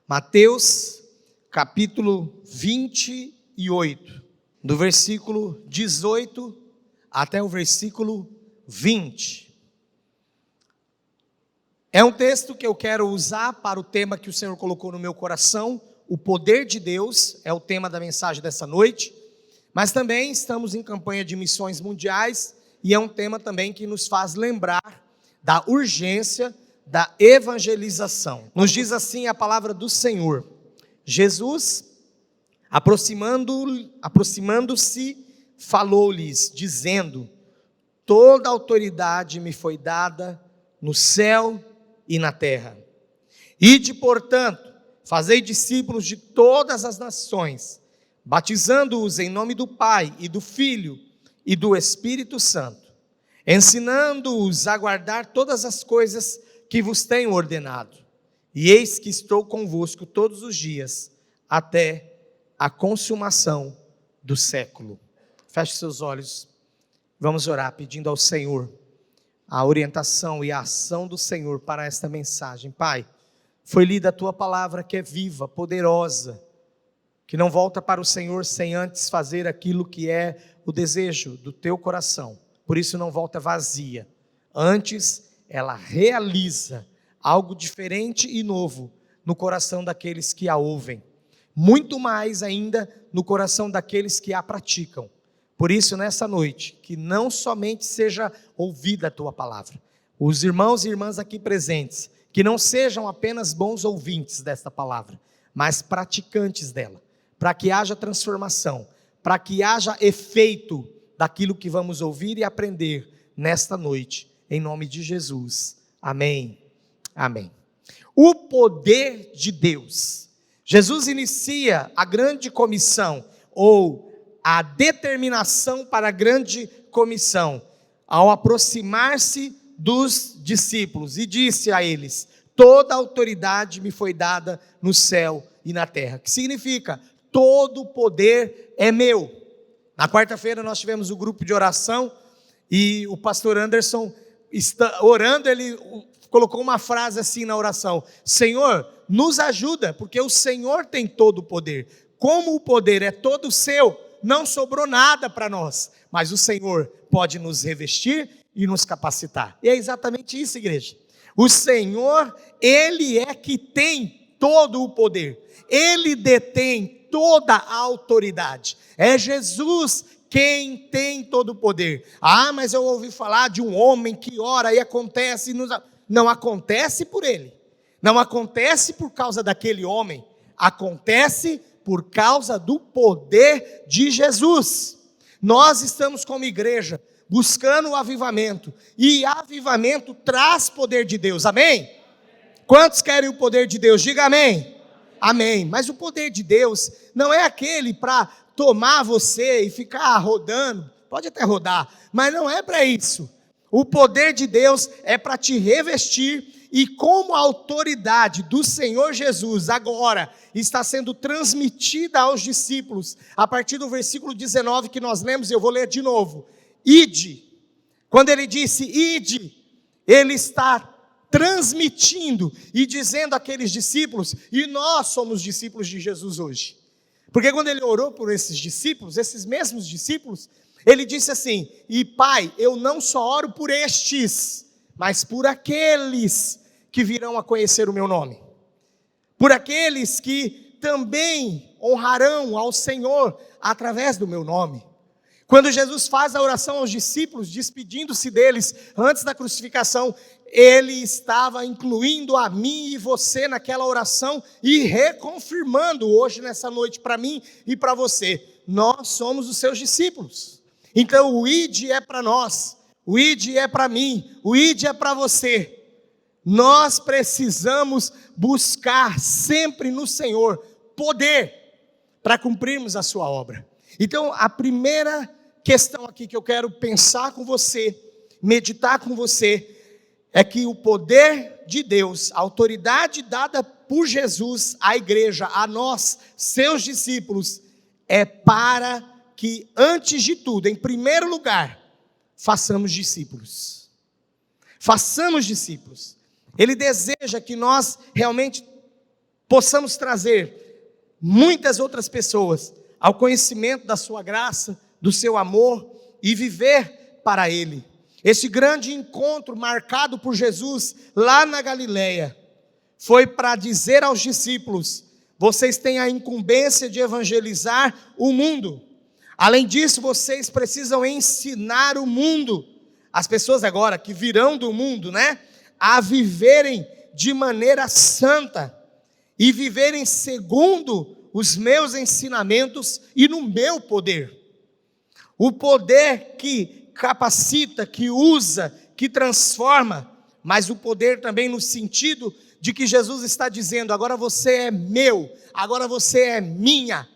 Mateus, capítulo 28, do versículo 18 até o versículo 20. É um texto que eu quero usar para o tema que o Senhor colocou no meu coração. O poder de Deus é o tema da mensagem dessa noite. Mas também estamos em campanha de missões mundiais e é um tema também que nos faz lembrar da urgência da evangelização. Nos diz assim a palavra do Senhor: Jesus, aproximando-se, falou-lhes, dizendo: toda autoridade me foi dada no céu e na terra. Ide, portanto, fazei discípulos de todas as nações, batizando-os em nome do Pai e do Filho e do Espírito Santo, ensinando-os a guardar todas as coisas que vos tenho ordenado. E eis que estou convosco todos os dias, até a consumação do século. Feche seus olhos, vamos orar pedindo ao Senhor a orientação e a ação do Senhor para esta mensagem. Pai, foi lida a Tua palavra que é viva, poderosa, que não volta para o Senhor sem antes fazer aquilo que é o desejo do Teu coração. Por isso não volta vazia, antes ela realiza algo diferente e novo no coração daqueles que a ouvem, muito mais ainda no coração daqueles que a praticam. Por isso, nessa noite, que não somente seja ouvida a Tua palavra, os irmãos e irmãs aqui presentes, que não sejam apenas bons ouvintes desta palavra, mas praticantes dela, para que haja transformação, para que haja efeito daquilo que vamos ouvir e aprender nesta noite, em nome de Jesus, amém, amém. O poder de Deus. Jesus inicia a grande comissão, ou a determinação para a grande comissão, ao aproximar-se dos discípulos, e disse a eles: toda autoridade me foi dada no céu e na terra, que significa, todo o poder é meu. Na quarta-feira nós tivemos o grupo de oração, e o pastor Anderson, orando, ele colocou uma frase assim na oração: Senhor, nos ajuda, porque o Senhor tem todo o poder. Como o poder é todo seu, não sobrou nada para nós, mas o Senhor pode nos revestir e nos capacitar. E é exatamente isso, igreja. O Senhor, Ele é que tem todo o poder, Ele detém toda a autoridade. É Jesus quem tem todo o poder. Ah, mas eu ouvi falar de um homem que ora e acontece. Não acontece por ele, não acontece por causa daquele homem, acontece por causa do poder de Jesus. Nós estamos como igreja buscando o avivamento, e avivamento traz poder de Deus, amém? Quantos querem o poder de Deus? Diga amém. Amém. Mas o poder de Deus não é aquele para tomar você e ficar rodando, pode até rodar, mas não é para isso. O poder de Deus é para te revestir, e como a autoridade do Senhor Jesus agora está sendo transmitida aos discípulos, a partir do versículo 19 que nós lemos, eu vou ler de novo. Ide, quando ele disse ide, ele está transmitindo e dizendo àqueles discípulos, e nós somos discípulos de Jesus hoje, porque quando ele orou por esses discípulos, esses mesmos discípulos, ele disse assim: e Pai, eu não só oro por estes, mas por aqueles que virão a conhecer o meu nome, por aqueles que também honrarão ao Senhor através do meu nome. Quando Jesus faz a oração aos discípulos, despedindo-se deles antes da crucificação, ele estava incluindo a mim e você naquela oração e reconfirmando hoje nessa noite para mim e para você: nós somos os seus discípulos. Então o ide é para nós, o ide é para mim, o ide é para você. Nós precisamos buscar sempre no Senhor poder para cumprirmos a sua obra. Então a primeira questão aqui que eu quero pensar com você, meditar com você, é que o poder de Deus, a autoridade dada por Jesus à igreja, a nós, seus discípulos, é para que, antes de tudo, em primeiro lugar, façamos discípulos. Façamos discípulos. Ele deseja que nós realmente possamos trazer muitas outras pessoas ao conhecimento da sua graça, do seu amor e viver para Ele. Esse grande encontro marcado por Jesus lá na Galileia foi para dizer aos discípulos: vocês têm a incumbência de evangelizar o mundo. Além disso, vocês precisam ensinar o mundo, as pessoas agora que virão do mundo, a viverem de maneira santa e viverem segundo os meus ensinamentos e no meu poder. O poder que capacita, que usa, que transforma, mas o poder também no sentido de que Jesus está dizendo: agora você é meu, agora você é minha,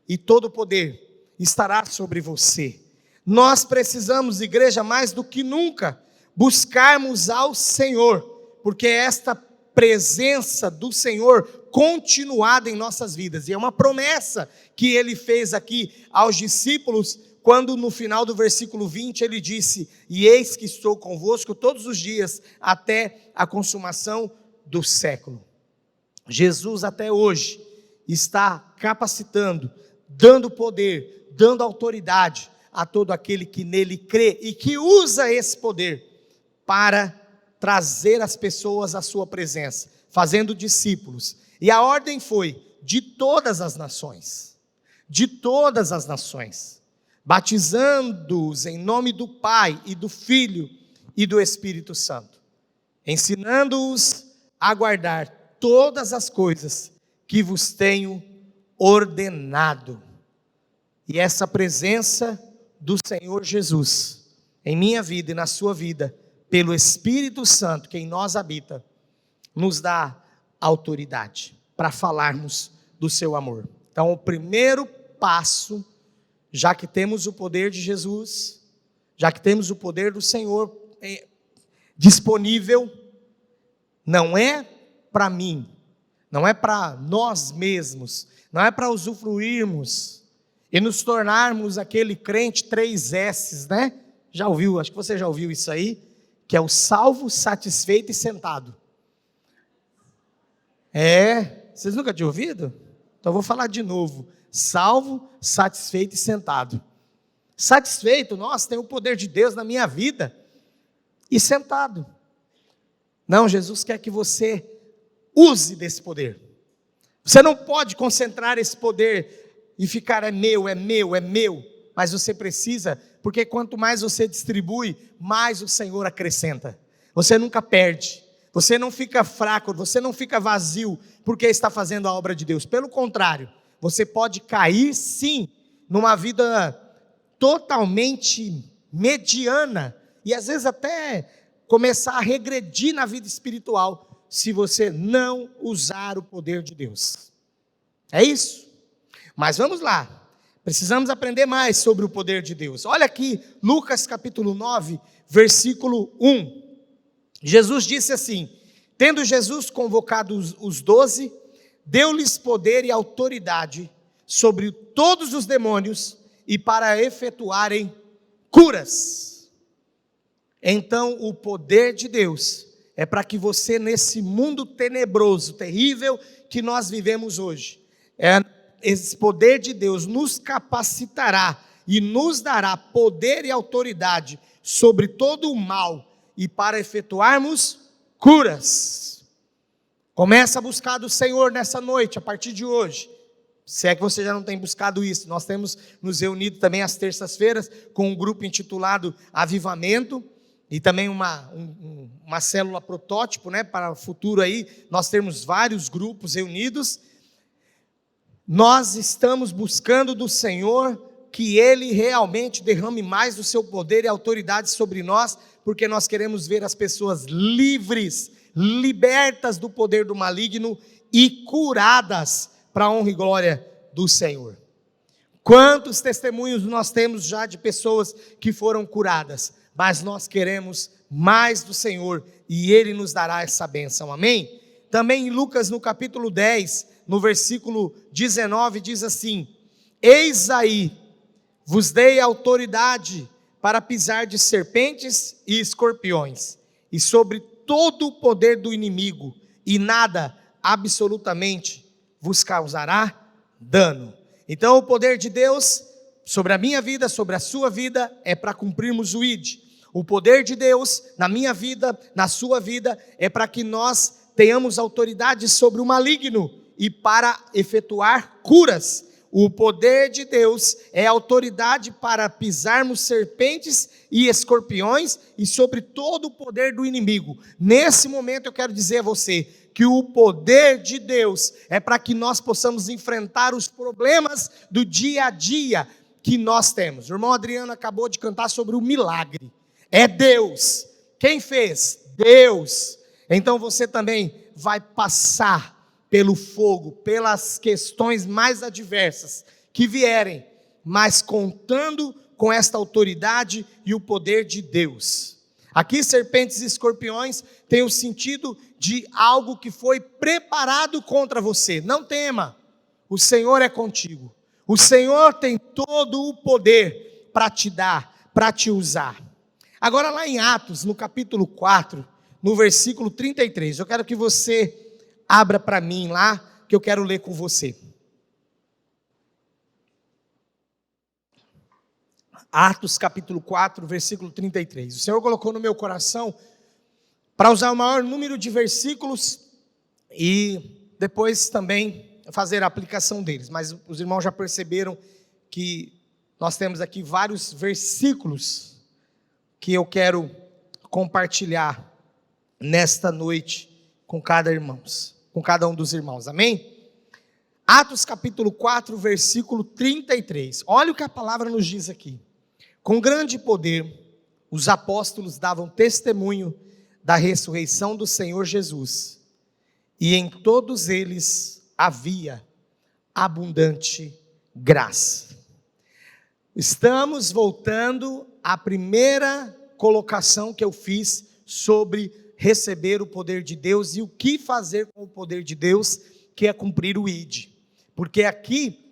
e todo o poder estará sobre você. Nós precisamos, igreja, mais do que nunca, buscarmos ao Senhor, porque esta presença do Senhor continuada em nossas vidas, e é uma promessa que Ele fez aqui aos discípulos, quando no final do versículo 20 Ele disse: e eis que estou convosco todos os dias, até a consumação do século. Jesus até hoje está capacitando, dando poder, dando autoridade a todo aquele que nele crê e que usa esse poder para trazer as pessoas à sua presença, fazendo discípulos. E a ordem foi de todas as nações, batizando-os em nome do Pai e do Filho e do Espírito Santo, ensinando-os a guardar todas as coisas que vos tenho ordenado. E essa presença do Senhor Jesus em minha vida e na sua vida, pelo Espírito Santo que em nós habita, nos dá autoridade para falarmos do seu amor. Então, o primeiro passo, já que temos o poder de Jesus, já que temos o poder do Senhor disponível, não é para mim, não é para nós mesmos, não é para usufruirmos e nos tornarmos aquele crente 3S, Já ouviu, acho que você já ouviu isso aí, que é o salvo, satisfeito e sentado. Vocês nunca tinham ouvido? Então eu vou falar de novo: salvo, satisfeito e sentado. Satisfeito, nossa, tem o poder de Deus na minha vida. E sentado. Não, Jesus quer que você use desse poder. Você não pode concentrar esse poder e ficar: é meu, é meu, é meu. Mas você precisa, porque quanto mais você distribui, mais o Senhor acrescenta. Você nunca perde, você não fica fraco, você não fica vazio, porque está fazendo a obra de Deus. Pelo contrário, você pode cair sim, numa vida totalmente mediana, e às vezes até começar a regredir na vida espiritual, se você não usar o poder de Deus. É isso. Mas vamos lá. Precisamos aprender mais sobre o poder de Deus. Olha aqui, Lucas capítulo 9, versículo 1. Jesus disse assim: tendo Jesus convocado os 12, deu-lhes poder e autoridade sobre todos os demônios e para efetuarem curas. Então, o poder de Deus é para que você, nesse mundo tenebroso, terrível que nós vivemos hoje, esse poder de Deus nos capacitará e nos dará poder e autoridade sobre todo o mal e para efetuarmos curas. Começa a buscar do Senhor nessa noite, a partir de hoje. Se é que você já não tem buscado isso, nós temos nos reunido também às terças-feiras com um grupo intitulado Avivamento, e também uma célula protótipo, para o futuro aí, nós temos vários grupos reunidos. Nós estamos buscando do Senhor que Ele realmente derrame mais do seu poder e autoridade sobre nós, porque nós queremos ver as pessoas livres, libertas do poder do maligno e curadas para a honra e glória do Senhor. Quantos testemunhos nós temos já de pessoas que foram curadas, mas nós queremos mais do Senhor e Ele nos dará essa bênção, amém? Também em Lucas no capítulo 10, no versículo 19 diz assim: eis aí, vos dei autoridade para pisar de serpentes e escorpiões, e sobre todo o poder do inimigo, e nada absolutamente vos causará dano. Então o poder de Deus sobre a minha vida, sobre a sua vida, é para cumprirmos o ID. O poder de Deus na minha vida, na sua vida, é para que nós tenhamos autoridade sobre o maligno e para efetuar curas. O poder de Deus é autoridade para pisarmos serpentes e escorpiões e sobre todo o poder do inimigo. Nesse momento eu quero dizer a você que o poder de Deus é para que nós possamos enfrentar os problemas do dia a dia que nós temos. O irmão Adriano acabou de cantar sobre o milagre. É Deus. Quem fez? Deus. Então você também vai passar pelo fogo, pelas questões mais adversas que vierem, mas contando com esta autoridade e o poder de Deus. Aqui serpentes e escorpiões tem o sentido de algo que foi preparado contra você. Não tema, o Senhor é contigo. O Senhor tem todo o poder para te dar, para te usar. Agora lá em Atos, no capítulo 4, no versículo 33, eu quero que você abra para mim lá, que eu quero ler com você. Atos capítulo 4, versículo 33. O Senhor colocou no meu coração para usar o maior número de versículos e depois também fazer a aplicação deles. Mas os irmãos já perceberam que nós temos aqui vários versículos que eu quero compartilhar nesta noite com cada um dos irmãos, amém? Atos capítulo 4, versículo 33, olha o que a palavra nos diz aqui. Com grande poder, os apóstolos davam testemunho da ressurreição do Senhor Jesus, e em todos eles havia abundante graça. Estamos voltando à primeira colocação que eu fiz sobre receber o poder de Deus e o que fazer com o poder de Deus, que é cumprir o ID. Porque aqui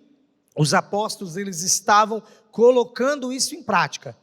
os apóstolos eles estavam colocando isso em prática.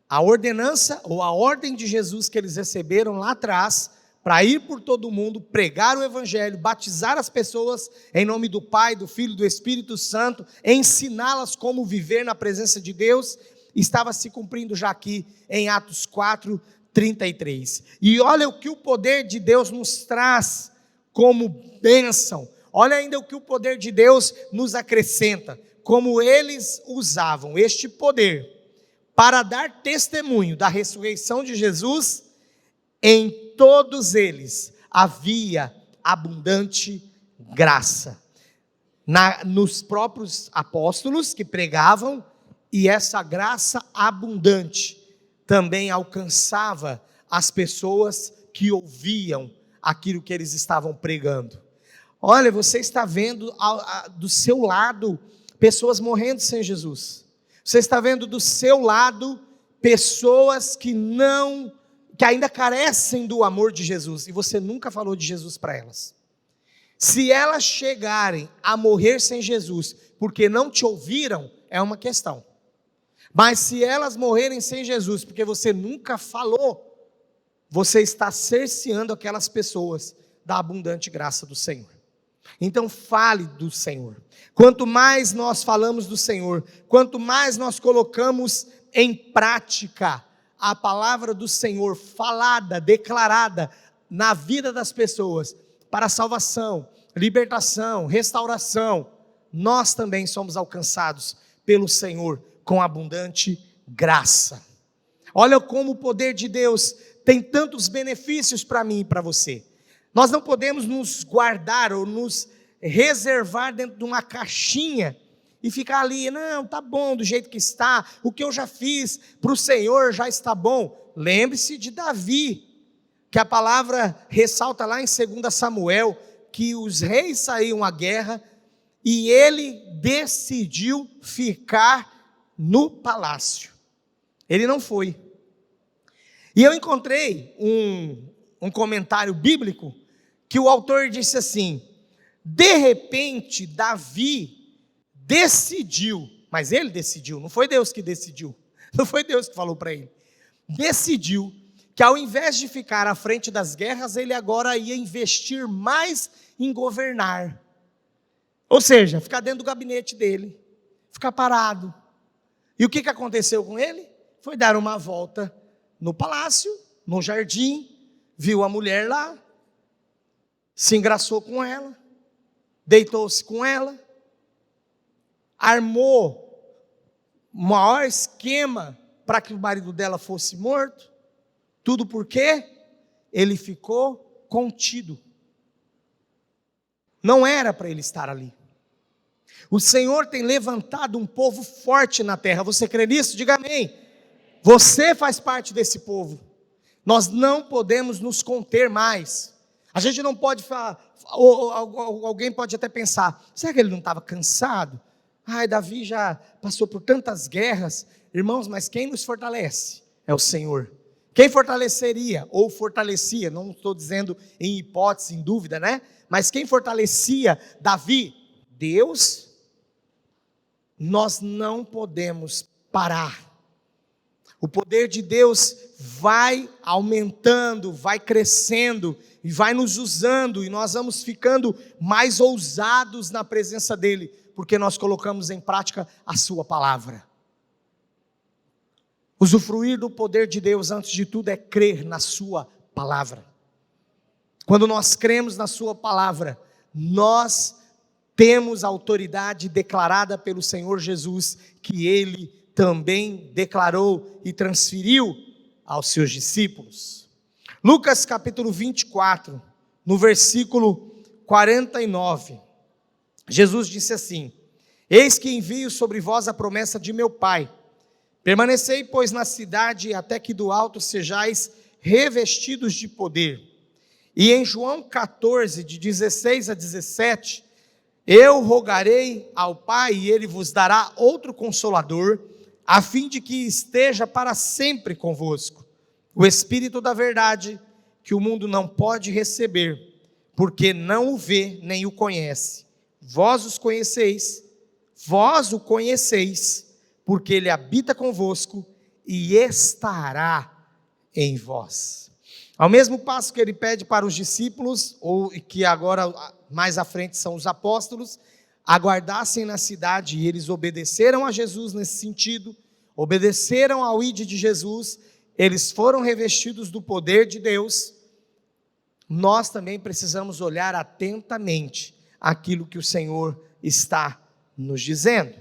A ordenança ou a ordem de Jesus que eles receberam lá atrás, para ir por todo o mundo, pregar o evangelho, batizar as pessoas em nome do Pai, do Filho e do Espírito Santo, ensiná-las como viver na presença de Deus, estava se cumprindo já aqui em Atos 4, 33. E olha o que o poder de Deus nos traz como bênção. Olha ainda o que o poder de Deus nos acrescenta. Como eles usavam este poder para dar testemunho da ressurreição de Jesus, em todos eles havia abundante graça. Nos próprios apóstolos que pregavam, e essa graça abundante também alcançava as pessoas que ouviam aquilo que eles estavam pregando. Olha, você está vendo do seu lado pessoas morrendo sem Jesus. Você está vendo do seu lado pessoas que ainda carecem do amor de Jesus, e você nunca falou de Jesus para elas. Se elas chegarem a morrer sem Jesus, porque não te ouviram, é uma questão. Mas se elas morrerem sem Jesus, porque você nunca falou, você está cerceando aquelas pessoas da abundante graça do Senhor. Então fale do Senhor. Quanto mais nós falamos do Senhor, quanto mais nós colocamos em prática a palavra do Senhor falada, declarada na vida das pessoas, para salvação, libertação, restauração, nós também somos alcançados pelo Senhor com abundante graça. Olha como o poder de Deus tem tantos benefícios para mim e para você. Nós não podemos nos guardar ou nos reservar dentro de uma caixinha e ficar ali, não, tá bom do jeito que está, o que eu já fiz para o Senhor já está bom. Lembre-se de Davi, que a palavra ressalta lá em 2 Samuel, que os reis saíam à guerra e ele decidiu ficar no palácio. Ele não foi. E eu encontrei um comentário bíblico que o autor disse assim: de repente Davi decidiu, mas ele decidiu, não foi Deus que decidiu, não foi Deus que falou para ele, decidiu que ao invés de ficar à frente das guerras, ele agora ia investir mais em governar. Ou seja, ficar dentro do gabinete dele, ficar parado. E o que aconteceu com ele? Foi dar uma volta no palácio, no jardim, viu a mulher lá, se engraçou com ela, deitou-se com ela, armou o maior esquema para que o marido dela fosse morto. Tudo porque ele ficou contido. Não era para ele estar ali. O Senhor tem levantado um povo forte na terra. Você crê nisso? Diga amém. Você faz parte desse povo. Nós não podemos nos conter mais. A gente não pode falar, ou alguém pode até pensar, será que ele não estava cansado? Ai, Davi já passou por tantas guerras. Irmãos, mas quem nos fortalece? É o Senhor. Quem fortaleceria ou fortalecia, não estou dizendo em hipótese, em dúvida, né? Mas quem fortalecia Davi? Deus. Nós não podemos parar. O poder de Deus vai aumentando, vai crescendo e vai nos usando, e nós vamos ficando mais ousados na presença dEle, porque nós colocamos em prática a sua palavra. Usufruir do poder de Deus, antes de tudo, é crer na sua palavra. Quando nós cremos na sua palavra, nós temos a autoridade declarada pelo Senhor Jesus, que Ele também declarou e transferiu aos seus discípulos. Lucas capítulo 24, no versículo 49, Jesus disse assim: eis que envio sobre vós a promessa de meu Pai. Permanecei, pois, na cidade, até que do alto sejais revestidos de poder. E em João 14, de 16 a 17, eu rogarei ao Pai, e Ele vos dará outro Consolador, a fim de que esteja para sempre convosco, o Espírito da verdade, que o mundo não pode receber, porque não o vê nem o conhece. Vós o conheceis, porque Ele habita convosco e estará em vós. Ao mesmo passo que Ele pede para os discípulos, ou que agora mais à frente são os apóstolos, aguardassem na cidade, e eles obedeceram a Jesus nesse sentido, obedeceram ao ide de Jesus, eles foram revestidos do poder de Deus. Nós também precisamos olhar atentamente aquilo que o Senhor está nos dizendo.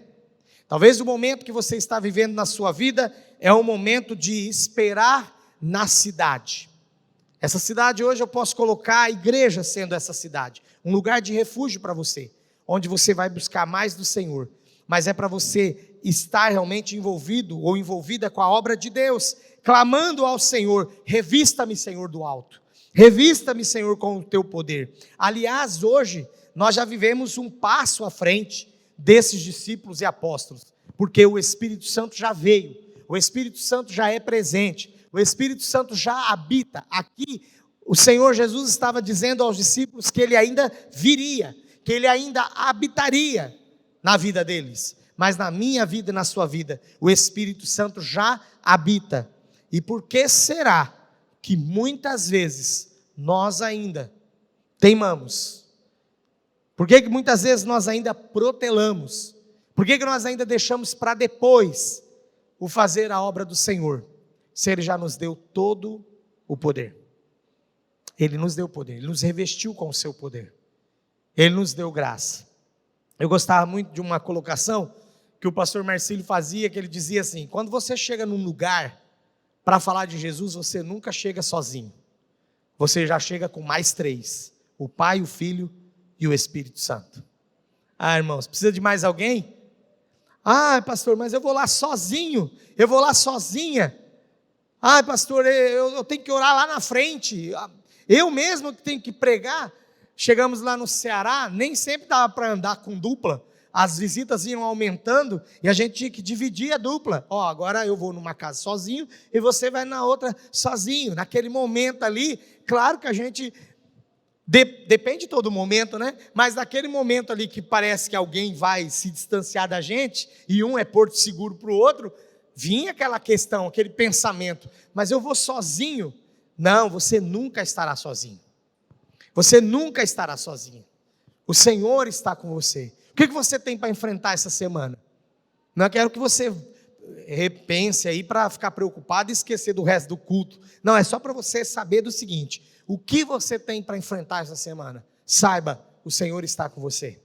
Talvez o momento que você está vivendo na sua vida é um momento de esperar na cidade. Essa cidade hoje eu posso colocar a igreja sendo essa cidade, um lugar de refúgio para você, onde você vai buscar mais do Senhor, mas é para você estar realmente envolvido ou envolvida com a obra de Deus, clamando ao Senhor: revista-me, Senhor, do alto, revista-me, Senhor, com o teu poder. Aliás, hoje nós já vivemos um passo à frente desses discípulos e apóstolos, porque o Espírito Santo já veio, o Espírito Santo já é presente, o Espírito Santo já habita. Aqui o Senhor Jesus estava dizendo aos discípulos que Ele ainda viria, que Ele ainda habitaria na vida deles, mas na minha vida e na sua vida, o Espírito Santo já habita. E por que será que muitas vezes nós ainda teimamos? Por que muitas vezes nós ainda protelamos? Por que nós ainda deixamos para depois o fazer a obra do Senhor, se Ele já nos deu todo o poder? Ele nos deu poder, Ele nos revestiu com o seu poder, Ele nos deu graça. Eu gostava muito de uma colocação que o pastor Marcílio fazia, que ele dizia assim: quando você chega num lugar para falar de Jesus, você nunca chega sozinho, você já chega com mais 3, o Pai, o Filho e o Espírito Santo. Ah, irmãos, precisa de mais alguém? Ah, pastor, mas eu vou lá sozinho, eu vou lá sozinha. Ah, pastor, eu tenho que orar lá na frente, eu mesmo que tenho que pregar. Chegamos lá no Ceará, nem sempre dava para andar com dupla, as visitas iam aumentando, e a gente tinha que dividir a dupla. Agora eu vou numa casa sozinho, e você vai na outra sozinho. Naquele momento ali, claro que a gente, depende de todo momento, né? Mas naquele momento ali que parece que alguém vai se distanciar da gente, e um é porto seguro para o outro, vinha aquela questão, aquele pensamento: mas eu vou sozinho, Não, você nunca estará sozinho. Você nunca estará sozinho. O Senhor está com você. O que você tem para enfrentar essa semana? Não quero que você repense aí para ficar preocupado e esquecer do resto do culto. Não, é só para você saber do seguinte: o que você tem para enfrentar essa semana? Saiba, o Senhor está com você.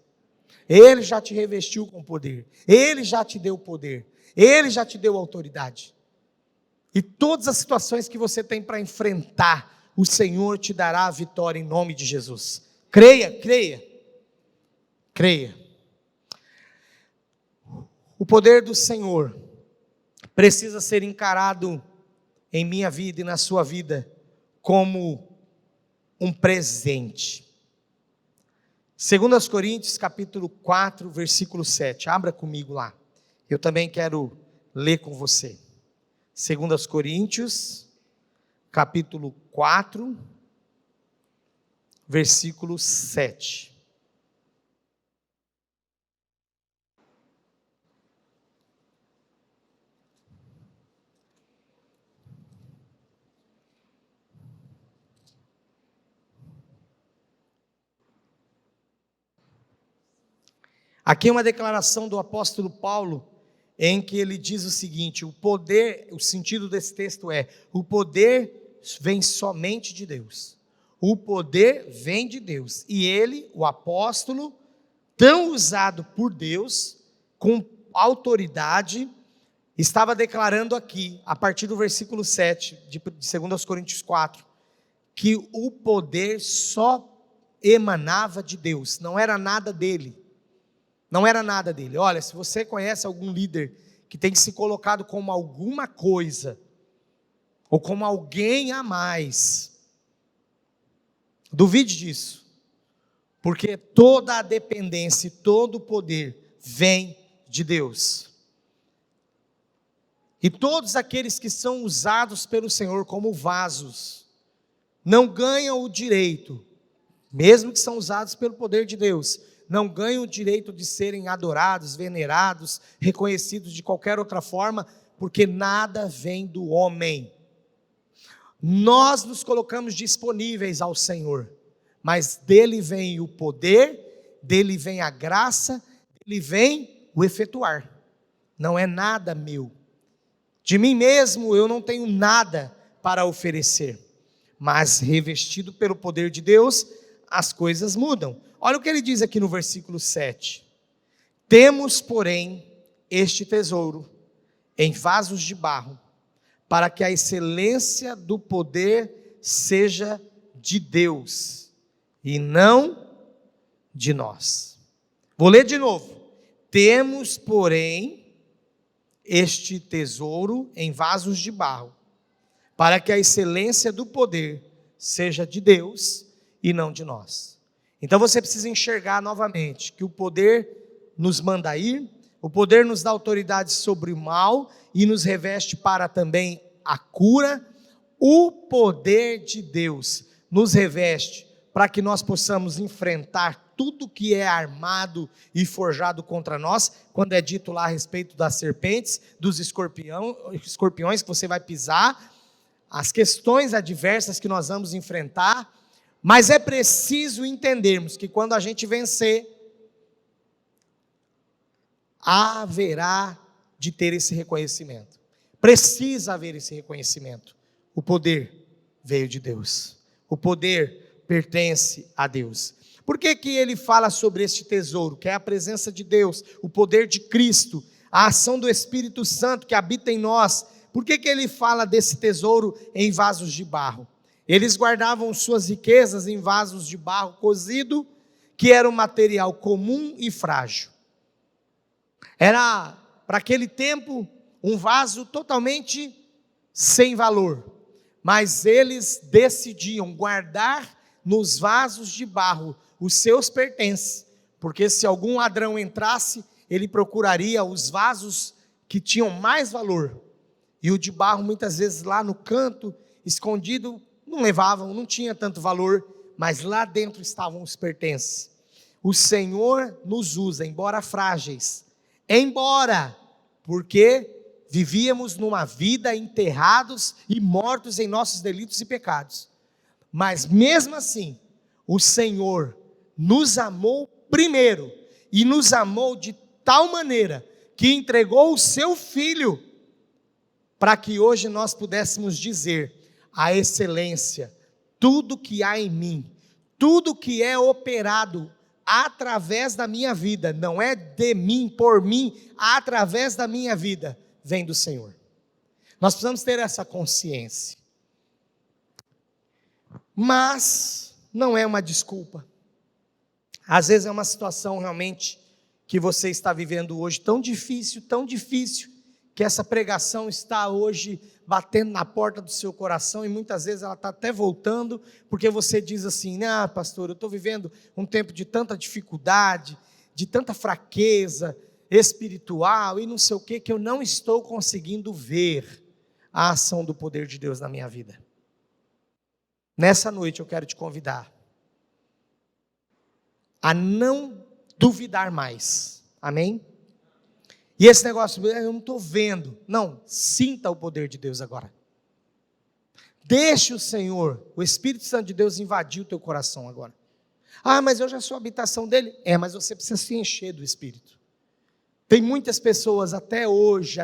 Ele já te revestiu com poder. Ele já te deu poder. Ele já te deu autoridade. E todas as situações que você tem para enfrentar, o Senhor te dará a vitória em nome de Jesus. Creia, creia. Creia. O poder do Senhor precisa ser encarado em minha vida e na sua vida como um presente. 2 Coríntios capítulo 4, versículo 7. Abra comigo lá. Eu também quero ler com você. 2 Coríntios capítulo 4, versículo 7. Aqui é uma declaração do apóstolo Paulo, em que ele diz o seguinte: o poder, o sentido desse texto é: o poder vem somente de Deus. O poder vem de Deus. E ele, o apóstolo, tão usado por Deus, com autoridade, estava declarando aqui, a partir do versículo 7 de 2 Coríntios 4, que o poder só emanava de Deus, não era nada dele. Não era nada dele. Olha, se você conhece algum líder que tem se colocado como alguma coisa, ou como alguém a mais, duvide disso, porque toda a dependência e todo o poder vem de Deus. E todos aqueles que são usados pelo Senhor como vasos, não ganham o direito, mesmo que são usados pelo poder de Deus, não ganham o direito de serem adorados, venerados, reconhecidos de qualquer outra forma, porque nada vem do homem. Nós nos colocamos disponíveis ao Senhor, mas dele vem o poder, dele vem a graça, dele vem o efetuar. Não é nada meu. De mim mesmo eu não tenho nada para oferecer, mas revestido pelo poder de Deus, as coisas mudam. Olha o que ele diz aqui no versículo 7. Temos, porém, este tesouro em vasos de barro, para que a excelência do poder seja de Deus, e não de nós. Vou ler de novo. Temos, porém, este tesouro em vasos de barro, para que a excelência do poder seja de Deus e não de nós. Então você precisa enxergar novamente que o poder nos manda ir, o poder nos dá autoridade sobre o mal e nos reveste para também a cura. O poder de Deus nos reveste para que nós possamos enfrentar tudo que é armado e forjado contra nós, quando é dito lá a respeito das serpentes, dos escorpiões que você vai pisar, as questões adversas que nós vamos enfrentar. Mas é preciso entendermos que quando a gente vencer, haverá de ter esse reconhecimento. Precisa haver esse reconhecimento. O poder veio de Deus. O poder pertence a Deus. Por que que ele fala sobre este tesouro, que é a presença de Deus, o poder de Cristo, a ação do Espírito Santo que habita em nós? Por que que ele fala desse tesouro em vasos de barro? Eles guardavam suas riquezas em vasos de barro cozido, que era um material comum e frágil. Era, para aquele tempo, um vaso totalmente sem valor. Mas eles decidiam guardar nos vasos de barro os seus pertences, porque se algum ladrão entrasse, ele procuraria os vasos que tinham mais valor. E o de barro, muitas vezes, lá no canto, escondido, não levavam, não tinha tanto valor, mas lá dentro estavam os pertences. O Senhor nos usa, embora frágeis, porque vivíamos numa vida enterrados e mortos em nossos delitos e pecados. Mas mesmo assim, o Senhor nos amou primeiro, e nos amou de tal maneira, que entregou o seu Filho, para que hoje nós pudéssemos dizer: a excelência, tudo que há em mim, tudo que é operado através da minha vida, não é de mim, por mim, através da minha vida, vem do Senhor. Nós precisamos ter essa consciência. Mas não é uma desculpa. Às vezes é uma situação realmente que você está vivendo hoje tão difícil, que essa pregação está hoje batendo na porta do seu coração, e muitas vezes ela está até voltando, porque você diz assim: pastor, eu estou vivendo um tempo de tanta dificuldade, de tanta fraqueza espiritual, e não sei o que eu não estou conseguindo ver a ação do poder de Deus na minha vida. Nessa noite eu quero te convidar a não duvidar mais, amém? E esse negócio, eu não estou vendo. Não, sinta o poder de Deus agora. Deixe o Senhor, o Espírito Santo de Deus invadir o teu coração agora. Mas eu já sou a habitação dele. Mas você precisa se encher do Espírito. Tem muitas pessoas até hoje,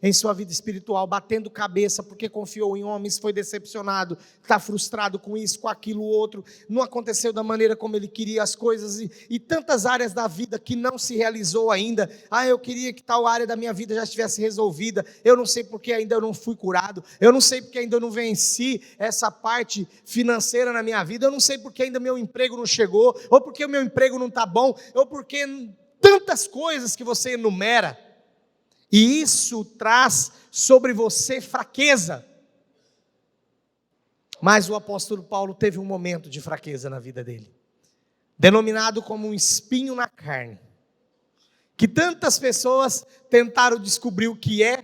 em sua vida espiritual, batendo cabeça porque confiou em homens, foi decepcionado, está frustrado com isso, com aquilo, outro, não aconteceu da maneira como ele queria as coisas, e tantas áreas da vida que não se realizou ainda. Eu queria que tal área da minha vida já estivesse resolvida, eu não sei porque ainda eu não fui curado, eu não sei porque ainda eu não venci essa parte financeira na minha vida, eu não sei porque ainda meu emprego não chegou, ou porque o meu emprego não está bom, ou porque tantas coisas que você enumera, e isso traz sobre você fraqueza. Mas o apóstolo Paulo teve um momento de fraqueza na vida dele, denominado como um espinho na carne, que tantas pessoas tentaram descobrir o que é,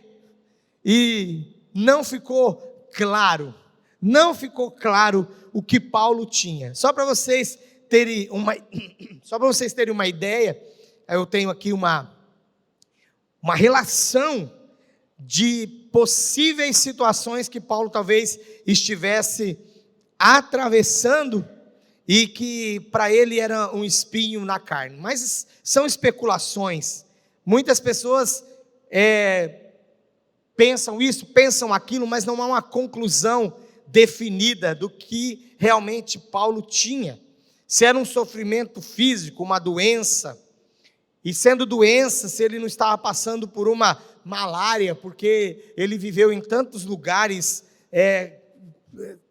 e não ficou claro o que Paulo tinha. Só para vocês terem uma ideia, eu tenho aqui uma relação de possíveis situações que Paulo talvez estivesse atravessando, e que para ele era um espinho na carne. Mas são especulações. Muitas pessoas pensam isso, pensam aquilo, mas não há uma conclusão definida do que realmente Paulo tinha. Se era um sofrimento físico, uma doença, e sendo doença, se ele não estava passando por uma malária, porque ele viveu em tantos lugares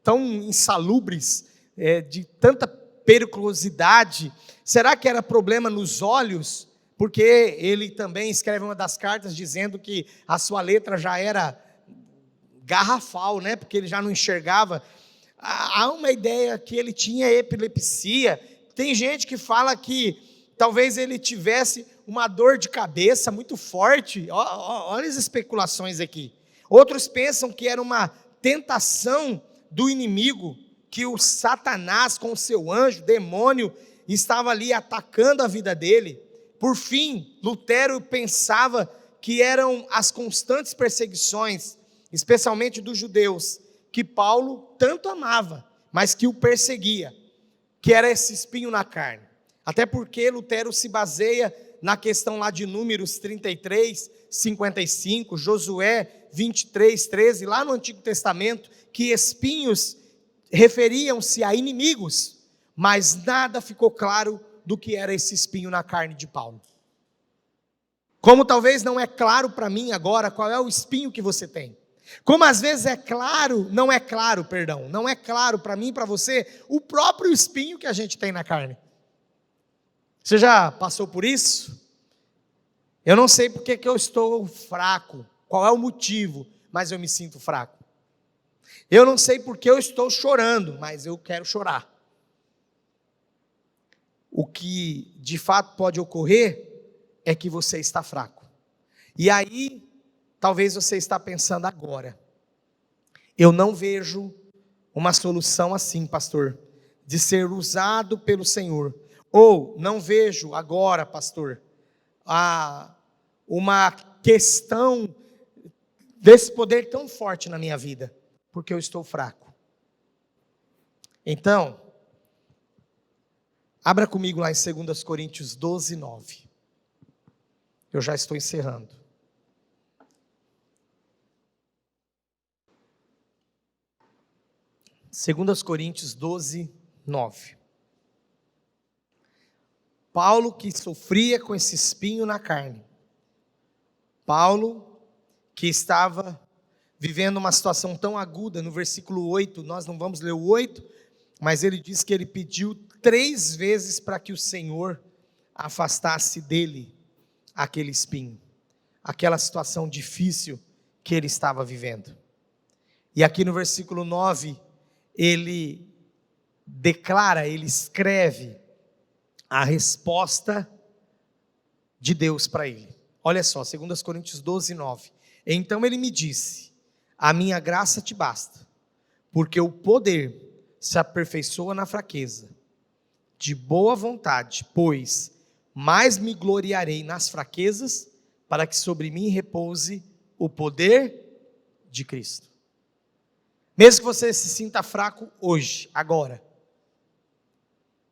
tão insalubres, de tanta periculosidade. Será que era problema nos olhos? Porque ele também escreve uma das cartas dizendo que a sua letra já era garrafal, porque ele já não enxergava. Há uma ideia que ele tinha epilepsia. Tem gente que fala que talvez ele tivesse uma dor de cabeça muito forte. Olha as especulações aqui. Outros pensam que era uma tentação do inimigo, que o Satanás com o seu anjo, demônio, estava ali atacando a vida dele. Por fim, Lutero pensava que eram as constantes perseguições, especialmente dos judeus, que Paulo tanto amava, mas que o perseguia, que era esse espinho na carne. Até porque Lutero se baseia na questão lá de Números 33, 55, Josué 23, 13, lá no Antigo Testamento, que espinhos referiam-se a inimigos, mas nada ficou claro do que era esse espinho na carne de Paulo. Como talvez não é claro para mim agora qual é o espinho que você tem. Como às vezes não é claro para mim e para você o próprio espinho que a gente tem na carne. Você já passou por isso? Eu não sei porque que eu estou fraco, qual é o motivo, mas eu me sinto fraco. Eu não sei porque eu estou chorando, mas eu quero chorar. O que de fato pode ocorrer é que você está fraco. E aí, talvez você está pensando agora: eu não vejo uma solução assim, pastor, de ser usado pelo Senhor. Ou não vejo agora, pastor, uma questão desse poder tão forte na minha vida? Porque eu estou fraco. Então, abra comigo lá em 2 Coríntios 12, 9. Eu já estou encerrando. Segundas Coríntios 12, 9. Paulo que sofria com esse espinho na carne. Paulo que estava vivendo uma situação tão aguda. No versículo 8, nós não vamos ler o 8, mas ele diz que ele pediu 3 vezes para que o Senhor afastasse dele aquele espinho, aquela situação difícil que ele estava vivendo. E aqui no versículo 9, ele declara, ele escreve a resposta de Deus para ele. Olha só, 2 Coríntios 12, 9. Então ele me disse: a minha graça te basta, porque o poder se aperfeiçoa na fraqueza. De boa vontade, pois mais me gloriarei nas fraquezas, para que sobre mim repouse o poder de Cristo. Mesmo que você se sinta fraco hoje, agora,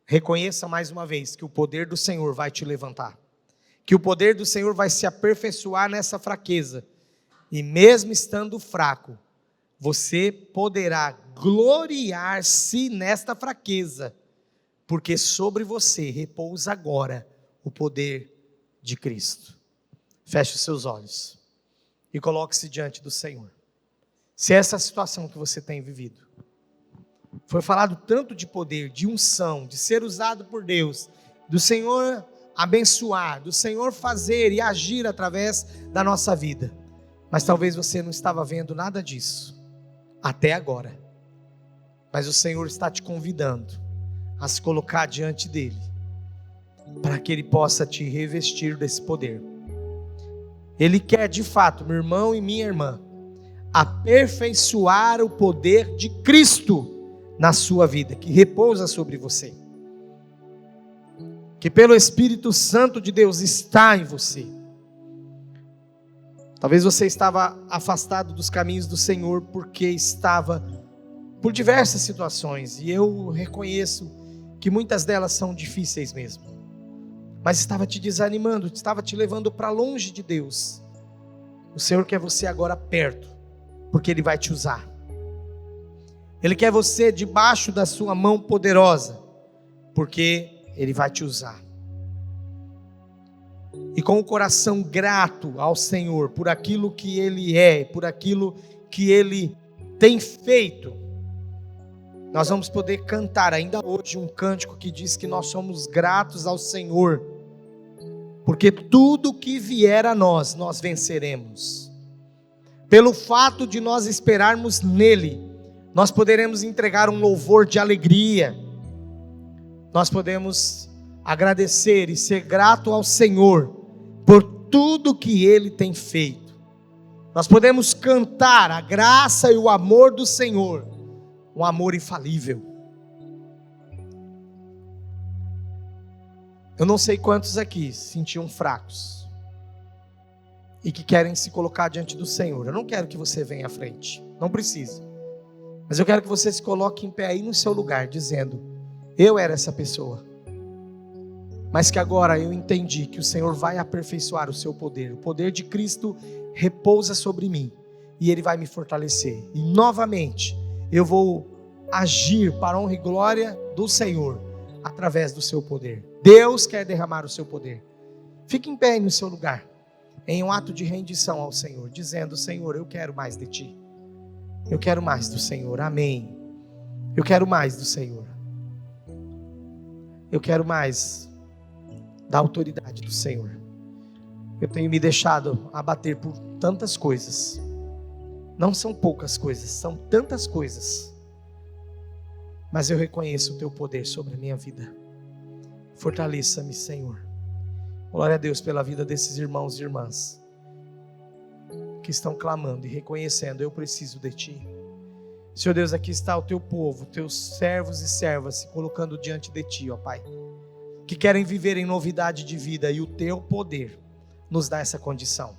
reconheça mais uma vez que o poder do Senhor vai te levantar, que o poder do Senhor vai se aperfeiçoar nessa fraqueza, e mesmo estando fraco, você poderá gloriar-se nesta fraqueza, porque sobre você repousa agora o poder de Cristo. Feche os seus olhos e coloque-se diante do Senhor. Se essa situação que você tem vivido, foi falado tanto de poder, de unção, de ser usado por Deus, do Senhor abençoar, do Senhor fazer e agir através da nossa vida, mas talvez você não estava vendo nada disso até agora, mas o Senhor está te convidando a se colocar diante dele, para que ele possa te revestir desse poder. Ele quer de fato, meu irmão e minha irmã, aperfeiçoar o poder de Cristo na sua vida, que repousa sobre você, que pelo Espírito Santo de Deus está em você. Talvez você estava afastado dos caminhos do Senhor, porque estava por diversas situações, e eu reconheço que muitas delas são difíceis mesmo, mas estava te desanimando, estava te levando para longe de Deus. O Senhor quer você agora perto, porque Ele vai te usar. Ele quer você debaixo da sua mão poderosa, porque Ele vai te usar. E com o coração grato ao Senhor, por aquilo que Ele é, por aquilo que Ele tem feito, nós vamos poder cantar ainda hoje um cântico que diz que nós somos gratos ao Senhor, porque tudo que vier a nós, nós venceremos. Pelo fato de nós esperarmos nele, nós poderemos entregar um louvor de alegria, nós podemos agradecer e ser grato ao Senhor, por tudo que Ele tem feito. Nós podemos cantar a graça e o amor do Senhor, um amor infalível. Eu não sei quantos aqui se sentiam fracos e que querem se colocar diante do Senhor. Eu não quero que você venha à frente, não precisa, mas eu quero que você se coloque em pé aí no seu lugar, dizendo: eu era essa pessoa, mas que agora eu entendi que o Senhor vai aperfeiçoar o seu poder. O poder de Cristo repousa sobre mim, e Ele vai me fortalecer, e novamente eu vou agir para a honra e glória do Senhor, através do seu poder. Deus quer derramar o seu poder. Fique em pé aí no seu lugar, em um ato de rendição ao Senhor, dizendo: Senhor, eu quero mais de Ti, eu quero mais do Senhor, amém. Eu quero mais do Senhor, eu quero mais da autoridade do Senhor. Eu tenho me deixado abater por tantas coisas, não são poucas coisas, são tantas coisas, mas eu reconheço o Teu poder sobre a minha vida. Fortaleça-me, Senhor. Glória a Deus pela vida desses irmãos e irmãs que estão clamando e reconhecendo: eu preciso de Ti. Senhor Deus, aqui está o Teu povo, Teus servos e servas se colocando diante de Ti, ó Pai, que querem viver em novidade de vida, e o Teu poder nos dá essa condição.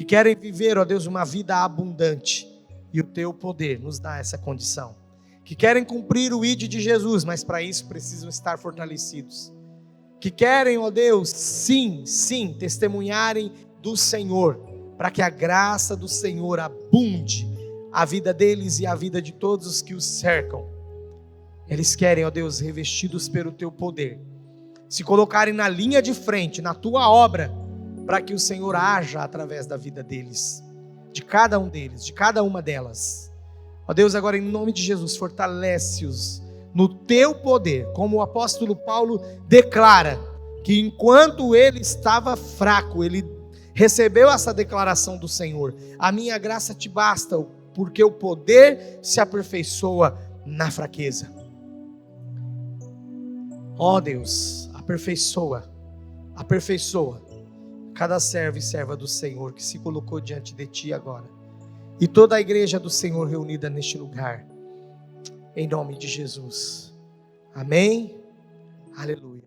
que querem viver, ó Deus, uma vida abundante, e o teu poder nos dá essa condição, que querem cumprir o ID de Jesus, mas para isso precisam estar fortalecidos, que querem, ó Deus, sim, testemunharem do Senhor, para que a graça do Senhor abunde a vida deles e a vida de todos os que os cercam. Eles querem, ó Deus, revestidos pelo teu poder, se colocarem na linha de frente, na tua obra, para que o Senhor haja através da vida deles, de cada um deles, de cada uma delas. Ó Deus, agora em nome de Jesus, fortalece-os no teu poder, como o apóstolo Paulo declara, que enquanto ele estava fraco, ele recebeu essa declaração do Senhor: a minha graça te basta, porque o poder se aperfeiçoa na fraqueza. Ó Deus, aperfeiçoa cada servo e serva do Senhor que se colocou diante de ti agora, e toda a igreja do Senhor reunida neste lugar, em nome de Jesus. Amém. Aleluia.